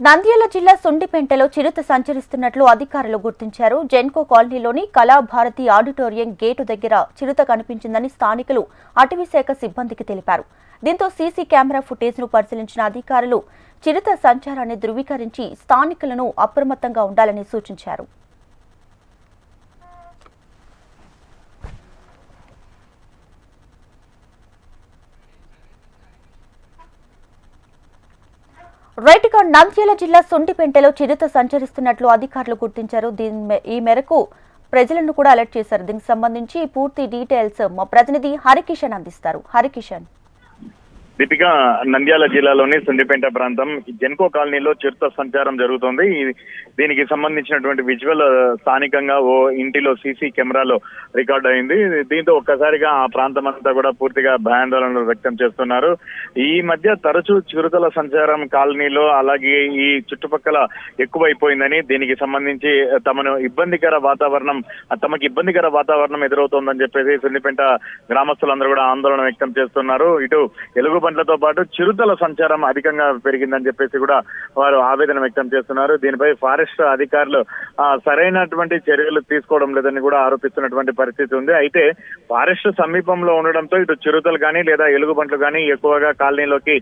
నంద్యాల జిల్లా సుండిపెంటలో చిరుత సంచరిస్తున్నట్లు అధికారులు గుర్తించారు. జెన్కో కాలనీలోని కళాభారతి ఆడిటోరియం గేటు దగ్గర చిరుత కనిపించిందని స్థానికులు అటవీశాఖ సిబ్బందికి తెలిపారు. దీంతో సీసీ కెమెరా ఫుటేజ్ను పరిశీలించిన అధికారులు చిరుత సంచారాన్ని ధృవీకరించి స్థానికులను అప్రమత్తంగా ఉండాలని సూచించారు. రైట్గా నంద్యాల జిల్లా సుండిపెంటలో చిరుత సంచరిస్తున్నట్లు అధికారులు గుర్తించారు. ఈ మేరకు ప్రజలను కూడా అలర్ట్ చేశారు. దీనికి సంబంధించి పూర్తి డీటెయిల్స్ మా ప్రతినిధి హరికిషన్ అందిస్తారు. హరికిషన్, దీపిక, నంద్యాల జిల్లాలోని సుండిపేట ప్రాంతం జెన్కో కాలనీలో చిరుత సంచారం జరుగుతోంది. దీనికి సంబంధించినటువంటి విజువల్ స్థానికంగా ఓ ఇంటిలో సీసీ కెమెరాలో రికార్డ్ అయింది. దీంతో ఒక్కసారిగా ఆ ప్రాంతం అంతా కూడా పూర్తిగా భయాందోళనలు వ్యక్తం చేస్తున్నారు. ఈ మధ్య తరచూ చిరుతల సంచారం కాలనీలో అలాగే ఈ చుట్టుపక్కల ఎక్కువైపోయిందని, దీనికి సంబంధించి తమకు ఇబ్బందికర వాతావరణం ఎదురవుతోందని చెప్పేసి సుండిపేట గ్రామస్తులందరూ కూడా ఆందోళన వ్యక్తం చేస్తున్నారు. ఇటు ఎలుగుబంట్లతో పాటు చిరుతల సంచారం అధికంగా పెరిగిందని చెప్పేసి కూడా వారు ఆవేదన వ్యక్తం చేస్తున్నారు. దీనిపై ఫారెస్ట్ అధికారులు సరైనటువంటి చర్యలు తీసుకోవడం లేదని కూడా ఆరోపిస్తున్నటువంటి పరిస్థితి ఉంది. అయితే ఫారెస్ట్ సమీపంలో ఉండడంతో ఇటు చిరుతలు కానీ లేదా ఎలుగుబంట్లు కానీ ఎక్కువగా కాలనీలోకి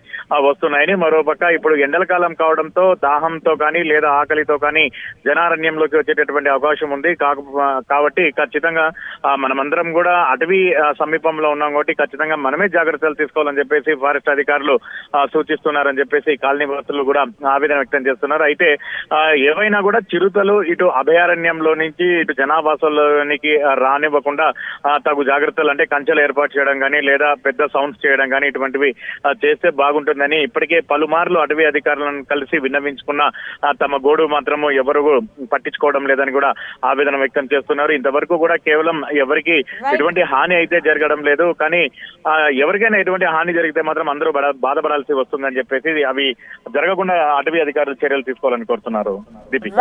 వస్తున్నాయని, మరోపక్క ఇప్పుడు ఎండల కాలం కావడంతో దాహంతో కానీ లేదా ఆకలితో కానీ జనారణ్యంలోకి వచ్చేటటువంటి అవకాశం ఉంది. కాబట్టి ఖచ్చితంగా మనమందరం కూడా అటవీ సమీపంలో ఉన్నాం కాబట్టి ఖచ్చితంగా మనమే జాగ్రత్తలు తీసుకోవాలని చెప్పేసి ఫారెస్ట్ అధికారులు సూచిస్తున్నారని చెప్పేసి కాలనీ వాసులు కూడా ఆవేదన వ్యక్తం చేస్తున్నారు. అయితే ఏవైనా కూడా చిరుతలు ఇటు అభయారణ్యంలో నుంచి ఇటు జనావాసంలోనికి రానివ్వకుండా తగు జాగ్రత్తలు అంటే కంచెలు ఏర్పాటు చేయడం కానీ లేదా పెద్ద సౌండ్స్ చేయడం కానీ ఇటువంటివి చేస్తే బాగుంటుందని ఇప్పటికే పలుమార్లు అటవీ అధికారులను కలిసి విన్నవించుకున్న తమ గోడు మాత్రము ఎవరు పట్టించుకోవడం లేదని కూడా ఆవేదన వ్యక్తం చేస్తున్నారు. ఇంతవరకు కూడా కేవలం ఎవరికి ఎటువంటి హాని అయితే జరగడం లేదు. కానీ ఎవరికైనా ఎటువంటి హాని జరిగితే మాత్రం అందరూ బాధపడాల్సి వస్తుందని చెప్పేసి అవి జరగకుండా అటవీ అధికారులు చర్యలు తీసుకోవాలని కోరుతున్నారు.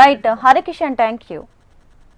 Right Harikishan, thank you.